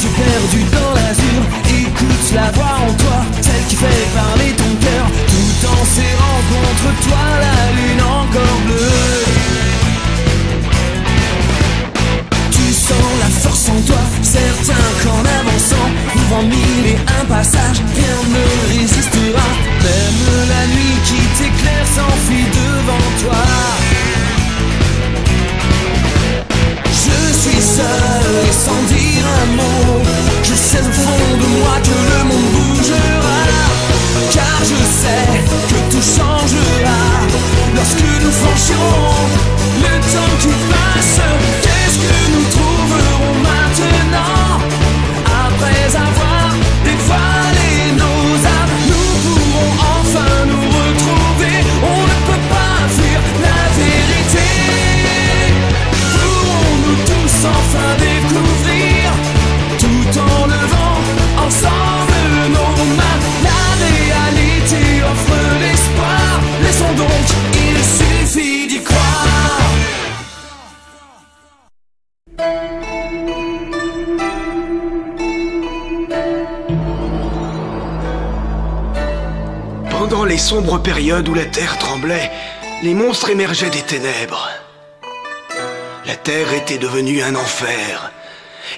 yeux perdus dans l'azur. Écoute la voix en toi, celle qui fait parler ton cœur, tout en serrant contre toi la lune encore bleue. Tu sens la force en toi, certain qu'en avançant, ouvrant mille et un passages, rien ne résistera. Même la nuit qui t'éclaire s'enfuit devant toi. Je suis seul et sans dire un mot, je sais au fond de moi que le monde bougera. Car je sais que tout changera lorsque nous franchirons le temps qui passe. Qu'est-ce que nous trouverons maintenant? Après avoir dévoilé nos âmes, nous pourrons enfin nous retrouver. On ne peut pas fuir la vérité. Pourrons-nous tous enfin découvrir, tout en levant ensemble nos mains? La réalité offre l'espoir. Laissons donc, il suffit d'y croire. Pendant les sombres périodes où la terre tremblait, les monstres émergeaient des ténèbres. La terre était devenue un enfer.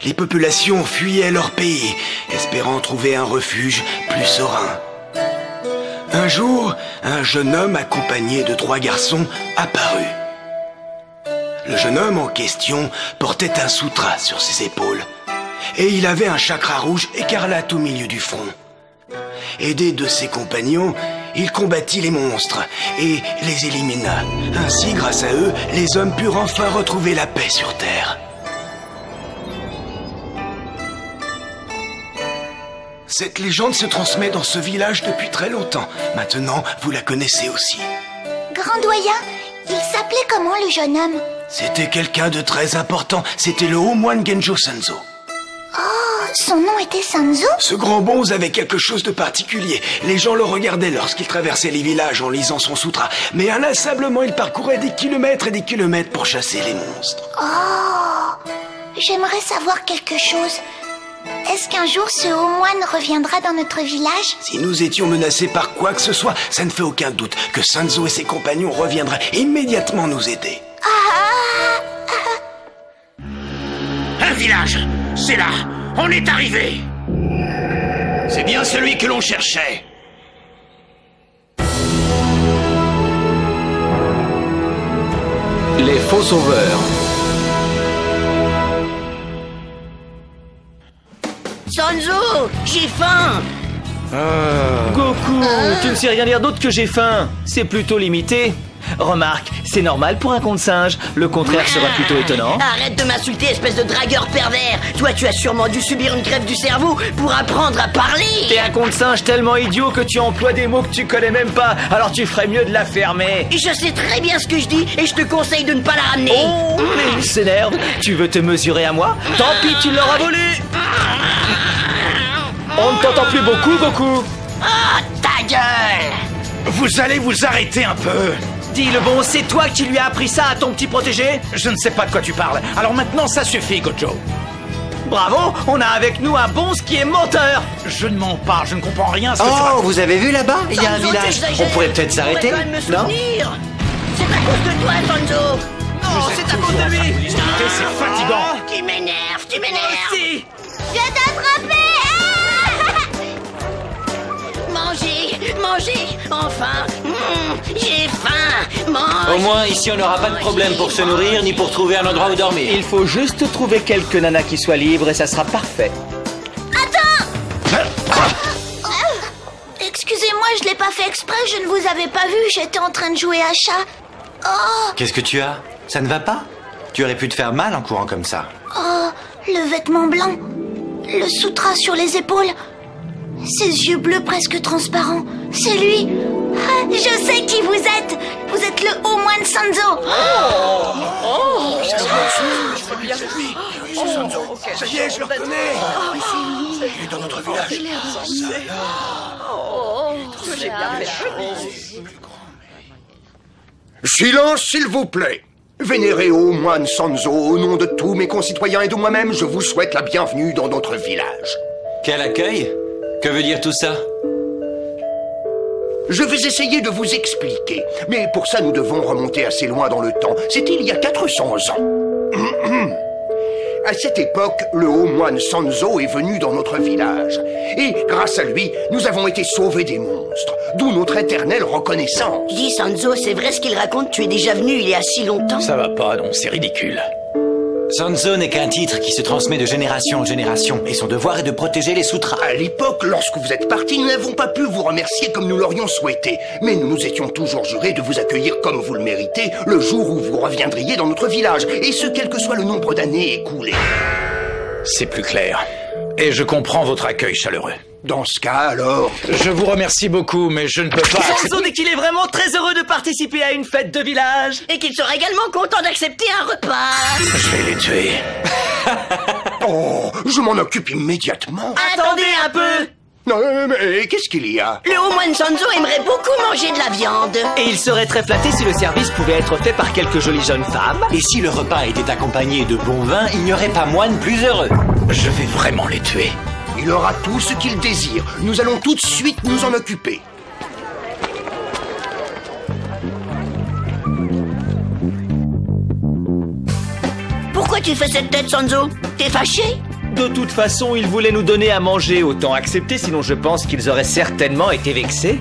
Les populations fuyaient leur pays, espérant trouver un refuge plus serein. Un jour, un jeune homme accompagné de 3 garçons apparut. Le jeune homme en question portait un sutra sur ses épaules, et il avait un chakra rouge écarlate au milieu du front. Aidé de ses compagnons, il combattit les monstres et les élimina. Ainsi, grâce à eux, les hommes purent enfin retrouver la paix sur Terre. Cette légende se transmet dans ce village depuis très longtemps. Maintenant, vous la connaissez aussi. Grand doyen, il s'appelait comment le jeune homme? C'était quelqu'un de très important. C'était le haut moine Genjo Sanzo. Oh, son nom était Sanzo? Ce grand bonze avait quelque chose de particulier. Les gens le regardaient lorsqu'il traversait les villages en lisant son sutra. Mais inlassablement, il parcourait des kilomètres et des kilomètres pour chasser les monstres. Oh, j'aimerais savoir quelque chose. Est-ce qu'un jour ce haut moine reviendra dans notre village? Si nous étions menacés par quoi que ce soit, ça ne fait aucun doute que Sanzo et ses compagnons reviendraient immédiatement nous aider. Un village! C'est là! On est arrivé! C'est bien celui que l'on cherchait! Les faux sauveurs. Sanzo, j'ai faim. Goku, tu ne sais rien dire d'autre que j'ai faim. C'est plutôt limité. Remarque, c'est normal pour un conte singe. Le contraire sera plutôt étonnant. Arrête de m'insulter, espèce de dragueur pervers. Toi, tu as sûrement dû subir une greffe du cerveau pour apprendre à parler. T'es un conte singe tellement idiot que tu emploies des mots que tu connais même pas. Alors tu ferais mieux de la fermer. Je sais très bien ce que je dis et je te conseille de ne pas la ramener. Oh, mais il s'énerve. Tu veux te mesurer à moi? Tant pis, tu l'auras volé. On ne t'entend plus beaucoup, Goku. Ah, ta gueule! Vous allez vous arrêter un peu! Dis le bon, c'est toi qui lui as appris ça à ton petit protégé? Je ne sais pas de quoi tu parles. Alors maintenant, ça suffit, Gojo. Bravo, on a avec nous un bonze qui est menteur. Je ne mens pas, je ne comprends rien à ce que tu Oh, racontes. vous avez vu là-bas? Il y a un Sanzo, village. t'exagères. On pourrait peut-être s'arrêter, Je pourrais quand même me non? souvenir. C'est à cause de toi, Sanzo. Non, c'est à cause de lui. C'est fatigant. Tu m'énerves, tu m'énerves. Si. Je t'ai attrapé! Mangez, mangez, enfin. J'ai faim. Mange. Au moins, ici, on n'aura pas de problème pour se nourrir ni pour trouver un endroit où dormir. Il faut juste trouver quelques nanas qui soient libres et ça sera parfait. Excusez-moi, je l'ai pas fait exprès, je ne vous avais pas vu, j'étais en train de jouer à chat. Oh, Qu'est-ce que tu as? Ça ne va pas? Tu aurais pu te faire mal en courant comme ça. oh, le vêtement blanc, le sutra sur les épaules, ses yeux bleus presque transparents, c'est lui. Ah, je sais qui vous êtes. Vous êtes le haut moine Sanzo. Ça y est, je le reconnais. Il est dans notre village. Silence, s'il vous plaît. Vénéré haut moine Sanzo, au nom de tous mes concitoyens et de moi-même, je vous souhaite la bienvenue dans notre village. Quel accueil? Que veut dire tout ça? Je vais essayer de vous expliquer, mais pour ça nous devons remonter assez loin dans le temps. C'était il y a 400 ans. À cette époque, le haut moine Sanzo est venu dans notre village. Et grâce à lui, nous avons été sauvés des monstres, d'où notre éternelle reconnaissance. Dis Sanzo, c'est vrai ce qu'il raconte? Tu es déjà venu il y a si longtemps? Ça va pas, non, c'est ridicule. Sanzo n'est qu'un titre qui se transmet de génération en génération, et son devoir est de protéger les sutras. À l'époque, lorsque vous êtes partis, nous n'avons pas pu vous remercier comme nous l'aurions souhaité. Mais nous nous étions toujours jurés de vous accueillir comme vous le méritez le jour où vous reviendriez dans notre village, et ce quel que soit le nombre d'années écoulées. C'est plus clair. Et je comprends votre accueil chaleureux. Dans ce cas, alors... Je vous remercie beaucoup, mais je ne peux pas... Sanzo dit qu'il est vraiment très heureux de participer à une fête de village. Et qu'il sera également content d'accepter un repas. Je vais les tuer. Oh, je m'en occupe immédiatement. Attendez un peu. Non, mais qu'est-ce qu'il y a? Le haut moine Sanzo aimerait beaucoup manger de la viande. Et il serait très flatté si le service pouvait être fait par quelques jolies jeunes femmes. Et si le repas était accompagné de bon vin, il n'y aurait pas moine plus heureux. Je vais vraiment les tuer. Il aura tout ce qu'il désire. Nous allons tout de suite nous en occuper. Pourquoi tu fais cette tête, Sanzo? T'es fâché? De toute façon, ils voulaient nous donner à manger, autant accepter, sinon je pense qu'ils auraient certainement été vexés.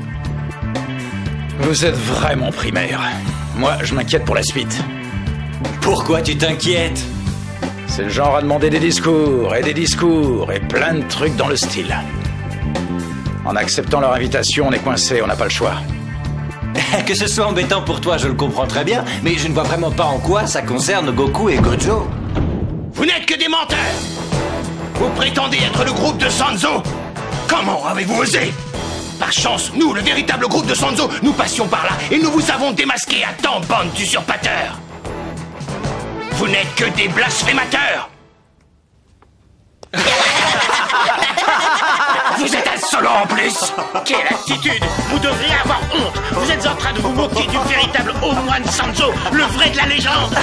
Vous êtes vraiment primaire. Moi, je m'inquiète pour la suite. Pourquoi tu t'inquiètes? C'est le genre à demander des discours, et plein de trucs dans le style. En acceptant leur invitation, on est coincé, on n'a pas le choix. Que ce soit embêtant pour toi, je le comprends très bien, mais je ne vois vraiment pas en quoi ça concerne Goku et Gojo. Vous n'êtes que des menteurs! Vous prétendez être le groupe de Sanzo? Comment avez-vous osé? Par chance, nous, le véritable groupe de Sanzo, nous passions par là et nous vous avons démasqué à temps, bande d'usurpateurs! Vous n'êtes que des blasphémateurs! Vous êtes insolent en plus! Quelle attitude! Vous devriez avoir honte! Vous êtes en train de vous moquer du véritable haut moine Sanzo, le vrai de la légende!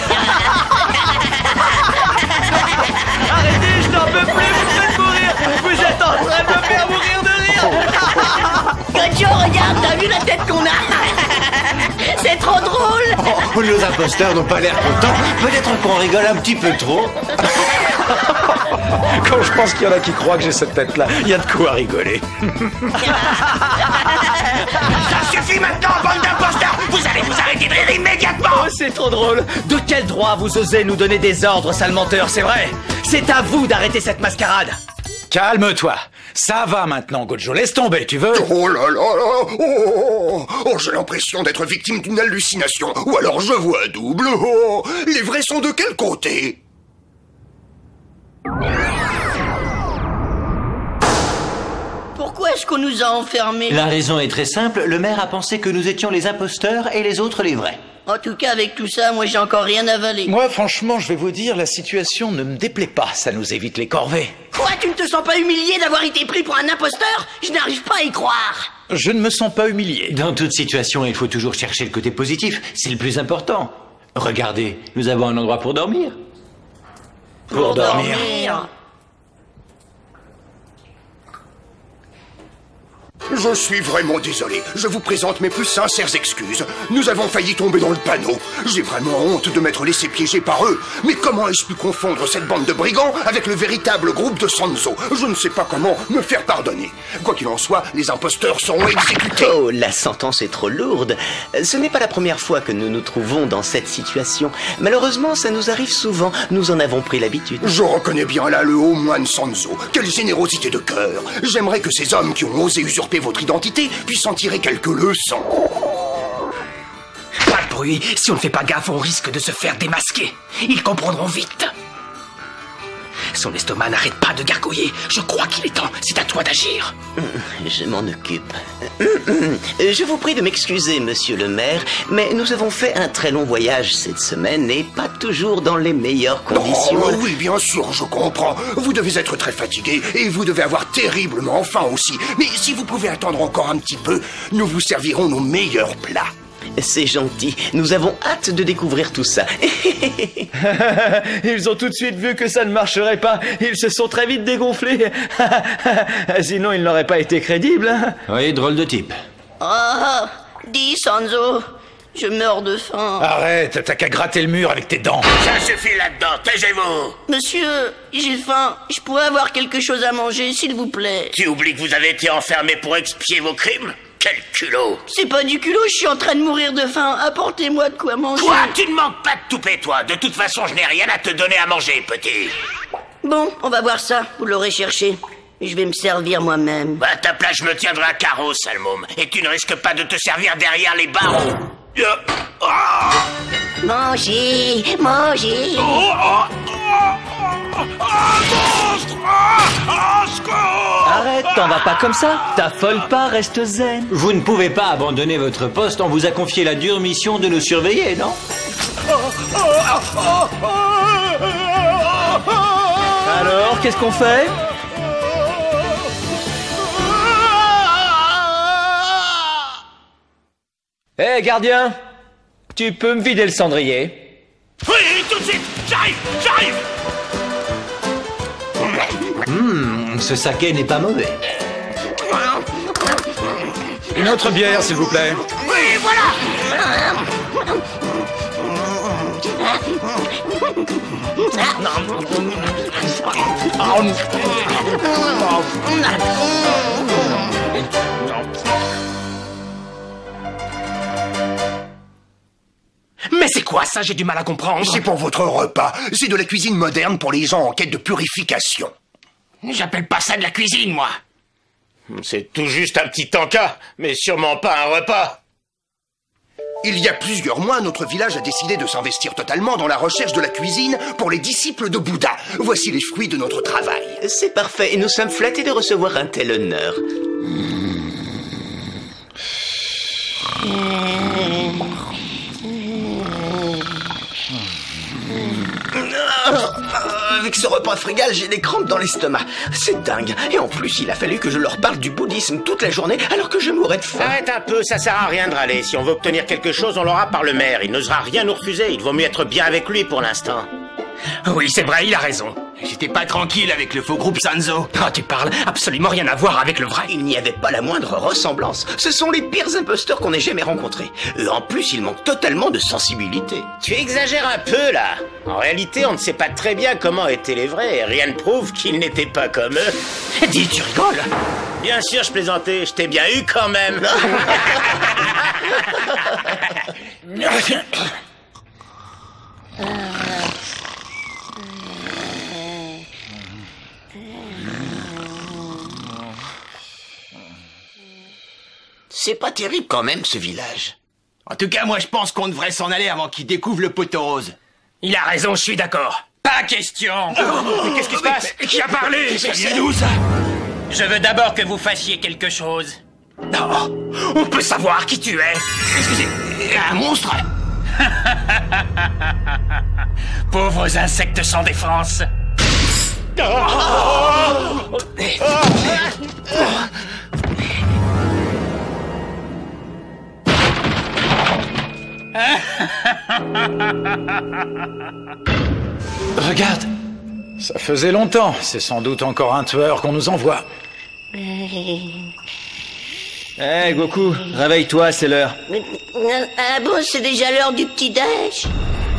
Arrêtez, je n'en peux plus, vous me faites mourir. Vous êtes en train de me faire mourir de rire. Gojo, regarde, t'as vu la tête qu'on a? C'est trop drôle. Oh, nos imposteurs n'ont pas l'air contents. Peut-être qu'on rigole un petit peu trop. Quand je pense qu'il y en a qui croient que j'ai cette tête-là, il y a de quoi rigoler. Ça suffit maintenant, bande d'imposteurs! Vous allez vous arrêter de rire immédiatement! Oh, c'est trop drôle. De quel droit vous osez nous donner des ordres, sale menteur, c'est vrai? C'est à vous d'arrêter cette mascarade. Calme-toi. Ça va maintenant, Gojo. Laisse tomber, tu veux? Oh là là là! Oh, j'ai l'impression d'être victime d'une hallucination. Ou alors je vois double. Oh, les vrais sont de quel côté? Pourquoi est-ce qu'on nous a enfermés? La raison est très simple. Le maire a pensé que nous étions les imposteurs et les autres les vrais. En tout cas, avec tout ça, moi j'ai encore rien avalé. Moi, franchement, je vais vous dire, la situation ne me déplaît pas. Ça nous évite les corvées. Quoi, tu ne te sens pas humilié d'avoir été pris pour un imposteur? Je n'arrive pas à y croire. Je ne me sens pas humilié. Dans toute situation, il faut toujours chercher le côté positif. C'est le plus important. Regardez, nous avons un endroit pour dormir. Pour dormir. Je suis vraiment désolé. Je vous présente mes plus sincères excuses. Nous avons failli tomber dans le panneau. J'ai vraiment honte de m'être laissé piéger par eux. Mais comment ai-je pu confondre cette bande de brigands avec le véritable groupe de Sanzo? Je ne sais pas comment me faire pardonner. Quoi qu'il en soit, les imposteurs seront exécutés. Oh, la sentence est trop lourde. Ce n'est pas la première fois que nous nous trouvons dans cette situation. Malheureusement, ça nous arrive souvent. Nous en avons pris l'habitude. Je reconnais bien là le haut moine Sanzo. Quelle générosité de cœur. J'aimerais que ces hommes qui ont osé usurper votre identité puissent en tirer quelques leçons. Pas de bruit, si on ne fait pas gaffe, on risque de se faire démasquer. Ils comprendront vite. Son estomac n'arrête pas de gargouiller. Je crois qu'il est temps, c'est à toi d'agir. Je m'en occupe. Je vous prie de m'excuser, monsieur le maire, mais nous avons fait un très long voyage cette semaine et pas toujours dans les meilleures conditions. Oh, oui, bien sûr, je comprends. Vous devez être très fatigué et vous devez avoir terriblement faim aussi. Mais si vous pouvez attendre encore un petit peu, nous vous servirons nos meilleurs plats. C'est gentil. Nous avons hâte de découvrir tout ça. Ils ont tout de suite vu que ça ne marcherait pas. Ils se sont très vite dégonflés. Sinon, ils n'auraient pas été crédibles. Oui, drôle de type. Oh, dis Sanzo, je meurs de faim. Arrête, t'as qu'à gratter le mur avec tes dents. Ça suffit là-dedans, taisez-vous. Monsieur, j'ai faim. Je pourrais avoir quelque chose à manger, s'il vous plaît. Tu oublies que vous avez été enfermé pour expier vos crimes? Quel culot! C'est pas du culot, je suis en train de mourir de faim. Apportez-moi de quoi manger. Quoi? Tu ne manques pas de toupet, toi. De toute façon, je n'ai rien à te donner à manger, petit. Bon, on va voir ça. Vous l'aurez cherché. Je vais me servir moi-même. Bah, à ta place, je me tiendrai à carreau, sale môme. Et tu ne risques pas de te servir derrière les barreaux. Mangez, mangez. Arrête, t'en vas pas comme ça. T'affole pas, reste zen. Vous ne pouvez pas abandonner votre poste, on vous a confié la dure mission de nous surveiller, non? Alors, qu'est-ce qu'on fait? Hé, gardien, tu peux me vider le cendrier? Oui, tout de suite. J'arrive. Ce saké n'est pas mauvais. Une autre bière, s'il vous plaît. Oui, voilà. Mais c'est quoi ça? J'ai du mal à comprendre. C'est pour votre repas. C'est de la cuisine moderne pour les gens en quête de purification. J'appelle pas ça de la cuisine, moi. C'est tout juste un petit encas, mais sûrement pas un repas. Il y a plusieurs mois, notre village a décidé de s'investir totalement dans la recherche de la cuisine pour les disciples de Bouddha. Voici les fruits de notre travail. C'est parfait et nous sommes flattés de recevoir un tel honneur. Avec ce repas frugal, j'ai des crampes dans l'estomac. C'est dingue. Et en plus, il a fallu que je leur parle du bouddhisme toute la journée alors que je mourrais de faim. Arrête un peu, ça sert à rien de râler. Si on veut obtenir quelque chose, on l'aura par le maire. Il n'osera rien nous refuser. Il vaut mieux être bien avec lui pour l'instant. Oui, c'est vrai, il a raison. J'étais pas tranquille avec le faux groupe Sanzo. Oh, tu parles, absolument rien à voir avec le vrai. Il n'y avait pas la moindre ressemblance. Ce sont les pires imposteurs qu'on ait jamais rencontrés. En plus, ils manquent totalement de sensibilité. Tu exagères un peu, là. En réalité, on ne sait pas très bien comment étaient les vrais. Et rien ne prouve qu'ils n'étaient pas comme eux. Dis, tu rigoles? Bien sûr, je plaisantais. Je t'ai bien eu quand même. C'est pas terrible quand même, ce village. En tout cas, moi je pense qu'on devrait s'en aller avant qu'il découvre le poteau rose. Il a raison, je suis d'accord. Pas question. Mais qu'est-ce qui se passe? Qui a parlé? C'est nous, ça. Je veux d'abord que vous fassiez quelque chose. Non, on peut savoir qui tu es. Excusez, un monstre? Pauvres insectes sans défense. Regarde, ça faisait longtemps. C'est sans doute encore un tueur qu'on nous envoie. Hé, Goku, réveille-toi, c'est l'heure. Ah bon, c'est déjà l'heure du petit-déj?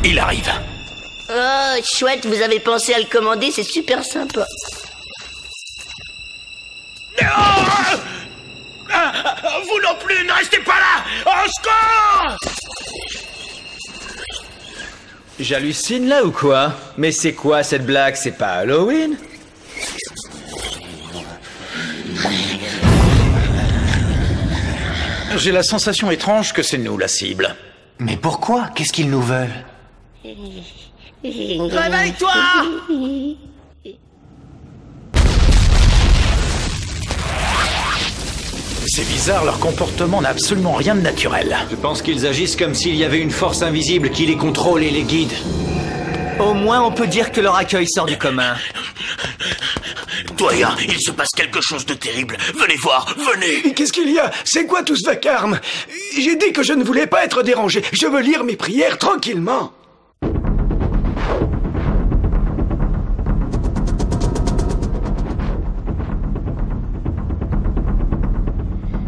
Il arrive. Oh, chouette, vous avez pensé à le commander, c'est super sympa. Vous non plus, ne restez pas là! Au secours! J'hallucine là ou quoi? Mais c'est quoi cette blague? C'est pas Halloween? J'ai la sensation étrange que c'est nous la cible. Mais pourquoi? Qu'est-ce qu'ils nous veulent? Réveille-toi! C'est bizarre, leur comportement n'a absolument rien de naturel. Je pense qu'ils agissent comme s'il y avait une force invisible qui les contrôle et les guide. Au moins, on peut dire que leur accueil sort du commun. Doyen, il se passe quelque chose de terrible. Venez voir, venez. Qu'est-ce qu'il y a? C'est quoi tout ce vacarme? J'ai dit que je ne voulais pas être dérangé. Je veux lire mes prières tranquillement.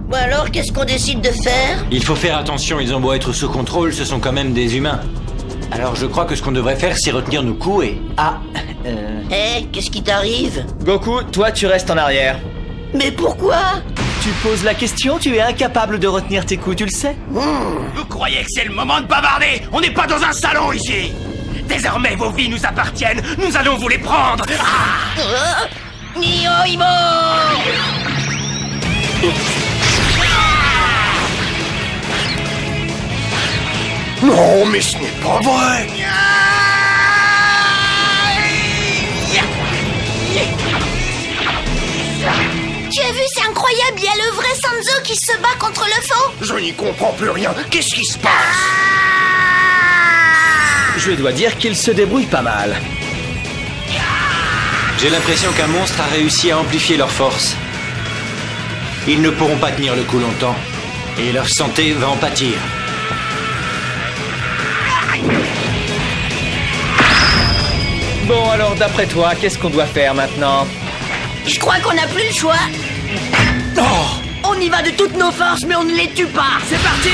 Bon alors, qu'est-ce qu'on décide de faire? Il faut faire attention, ils ont beau être sous contrôle, ce sont quand même des humains. Alors je crois que ce qu'on devrait faire, c'est retenir nos coups et... Qu'est-ce qui t'arrive? Goku, toi tu restes en arrière. Mais pourquoi? Tu poses la question, tu es incapable de retenir tes coups, tu le sais? Vous croyez que c'est le moment de bavarder? On n'est pas dans un salon ici. Désormais, vos vies nous appartiennent. Nous allons vous les prendre. Nio-Imo! Non, mais ce n'est pas vrai. Tu as vu, c'est incroyable, il y a le vrai Sanzo qui se bat contre le faux. Je n'y comprends plus rien. Qu'est-ce qui se passe? Je dois dire qu'il se débrouille pas mal. J'ai l'impression qu'un monstre a réussi à amplifier leur force. Ils ne pourront pas tenir le coup longtemps. Et leur santé va en pâtir. Bon, alors d'après toi, qu'est-ce qu'on doit faire maintenant? Je crois qu'on n'a plus le choix. On y va de toutes nos forces, mais on ne les tue pas. C'est parti!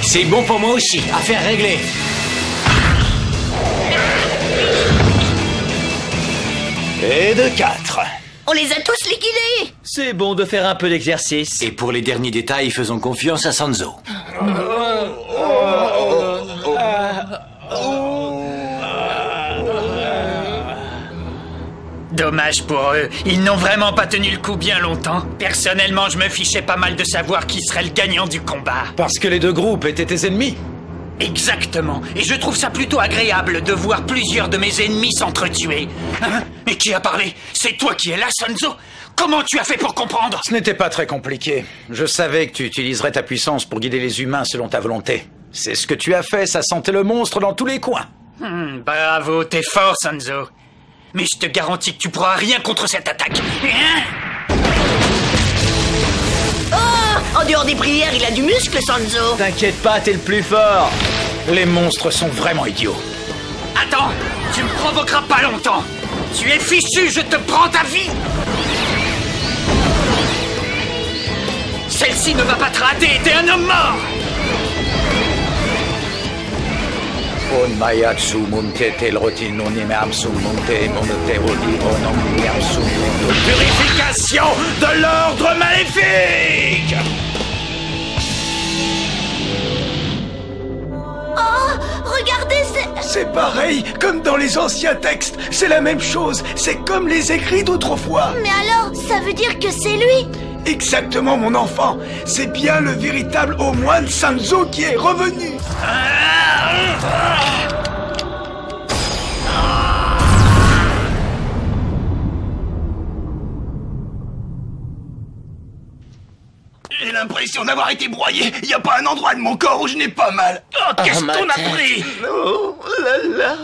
C'est bon pour moi aussi, affaire réglée. Et de 4. On les a tous liquidés. C'est bon de faire un peu d'exercice. Et pour les derniers détails, faisons confiance à Sanzo. Dommage pour eux. Ils n'ont vraiment pas tenu le coup bien longtemps. Personnellement, je me fichais pas mal de savoir qui serait le gagnant du combat. Parce que les deux groupes étaient tes ennemis. Exactement. Et je trouve ça plutôt agréable de voir plusieurs de mes ennemis s'entretuer. Hein? Et qui a parlé? C'est toi qui es là, Sanzo? Comment tu as fait pour comprendre? Ce n'était pas très compliqué. Je savais que tu utiliserais ta puissance pour guider les humains selon ta volonté. C'est ce que tu as fait, ça sentait le monstre dans tous les coins. Bravo, t'es fort, Sanzo. Mais je te garantis que tu pourras rien contre cette attaque. Hein? Oh! En dehors des prières, il a du muscle, Sanzo. T'inquiète pas, t'es le plus fort. Les monstres sont vraiment idiots. Attends, tu me provoqueras pas longtemps. Tu es fichu, je te prends ta vie. Celle-ci ne va pas te rater, t'es un homme mort. Purification de l'ordre maléfique. Oh, regardez, C'est pareil, comme dans les anciens textes. C'est la même chose. C'est comme les écrits d'autrefois. Mais alors, ça veut dire que c'est lui? Exactement, mon enfant. C'est bien le véritable Omoine Sanzo qui est revenu. J'ai l'impression d'avoir été broyé. Y a pas un endroit de mon corps où je n'ai pas mal. Oh, qu'est-ce qu'on a pris? Oh là là.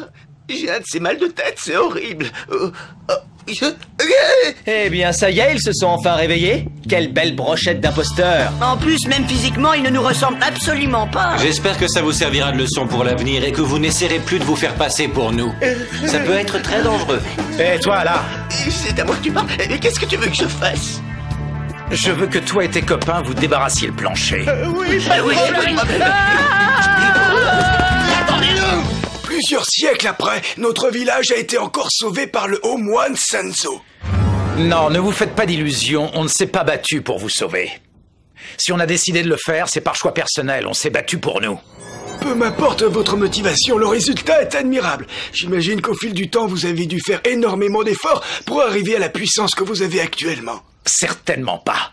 J'ai un de ces mal de tête, c'est horrible. Eh bien, ça y est, ils se sont enfin réveillés. Quelle belle brochette d'imposteurs. En plus, même physiquement, il ne nous ressemble absolument pas. J'espère que ça vous servira de leçon pour l'avenir et que vous n'essaierez plus de vous faire passer pour nous. Ça peut être très dangereux. Et toi, là? C'est à moi que tu parles. Qu'est-ce que tu veux que je fasse? Je veux que toi et tes copains vous débarrassiez le plancher. Oui, Attendez-nous! Plusieurs siècles après, notre village a été encore sauvé par le haut moine Sanzo. Non, ne vous faites pas d'illusions, on ne s'est pas battu pour vous sauver. Si on a décidé de le faire, c'est par choix personnel, on s'est battu pour nous. Peu m'importe votre motivation, le résultat est admirable. J'imagine qu'au fil du temps, vous avez dû faire énormément d'efforts pour arriver à la puissance que vous avez actuellement. Certainement pas.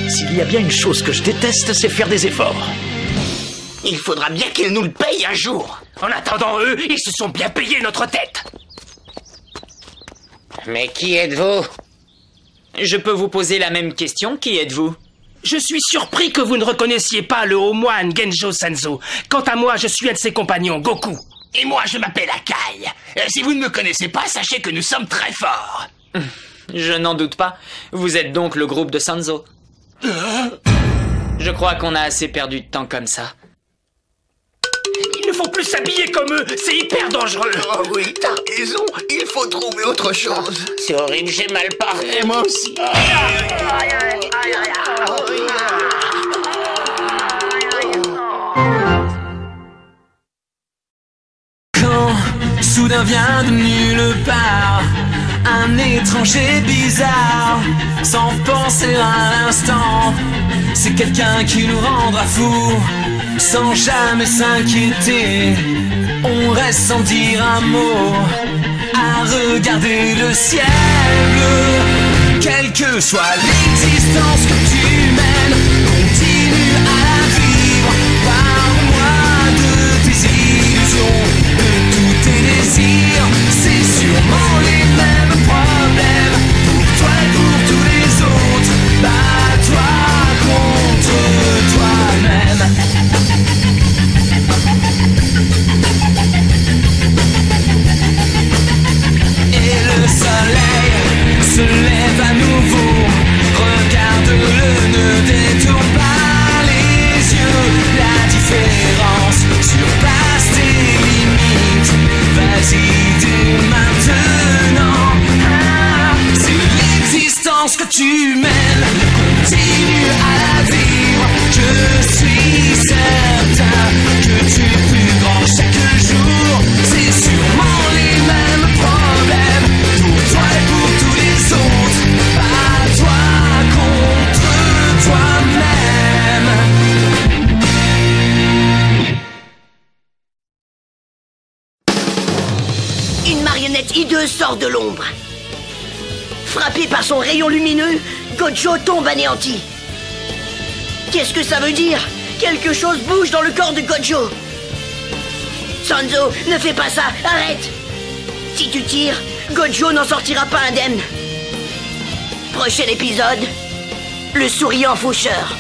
S'il y a bien une chose que je déteste, c'est faire des efforts. Il faudra bien qu'ils nous le payent un jour. En attendant, eux, ils se sont bien payés notre tête. Mais qui êtes-vous? Je peux vous poser la même question, qui êtes-vous? Je suis surpris que vous ne reconnaissiez pas le haut moine Genjo Sanzo. Quant à moi, je suis un de ses compagnons, Goku. Et moi, je m'appelle Akai. Si vous ne me connaissez pas, sachez que nous sommes très forts. Je n'en doute pas. Vous êtes donc le groupe de Sanzo. Je crois qu'on a assez perdu de temps comme ça. Il ne faut plus s'habiller comme eux, c'est hyper dangereux. Oh oui, t'as raison, il faut trouver autre chose. C'est horrible, j'ai mal parlé, moi aussi. Quand soudain vient de nulle part un étranger bizarre, sans penser à l'instant, c'est quelqu'un qui nous rendra fous. Sans jamais s'inquiéter, on reste sans dire un mot, à regarder le ciel bleu. Quelle que soit l'existence que tu mènes, continue à la vivre. Parle-moi de tes illusions, de tous tes désirs. C'est sûrement les mêmes problèmes pour toi et pour tous les autres. Bats-toi contre toi-même. Et le soleil se lève à nouveau. Regarde-le, ne détourne pas les yeux. La différence surpasse tes limites. Vas-y dès maintenant. C'est l'existence que tu mènes. Continue à la vivre. Je suis certain que tu es plus grand chaque jour. C'est sûrement les mêmes problèmes pour toi et pour tous les autres. Bats-toi contre toi-même. Une marionnette hideuse sort de l'ombre. Frappé par son rayon lumineux, Gojo tombe anéanti. Qu'est-ce que ça veut dire? Quelque chose bouge dans le corps de Gojo. Sanzo, ne fais pas ça, arrête! Si tu tires, Gojo n'en sortira pas indemne. Prochain épisode, le souriant faucheur.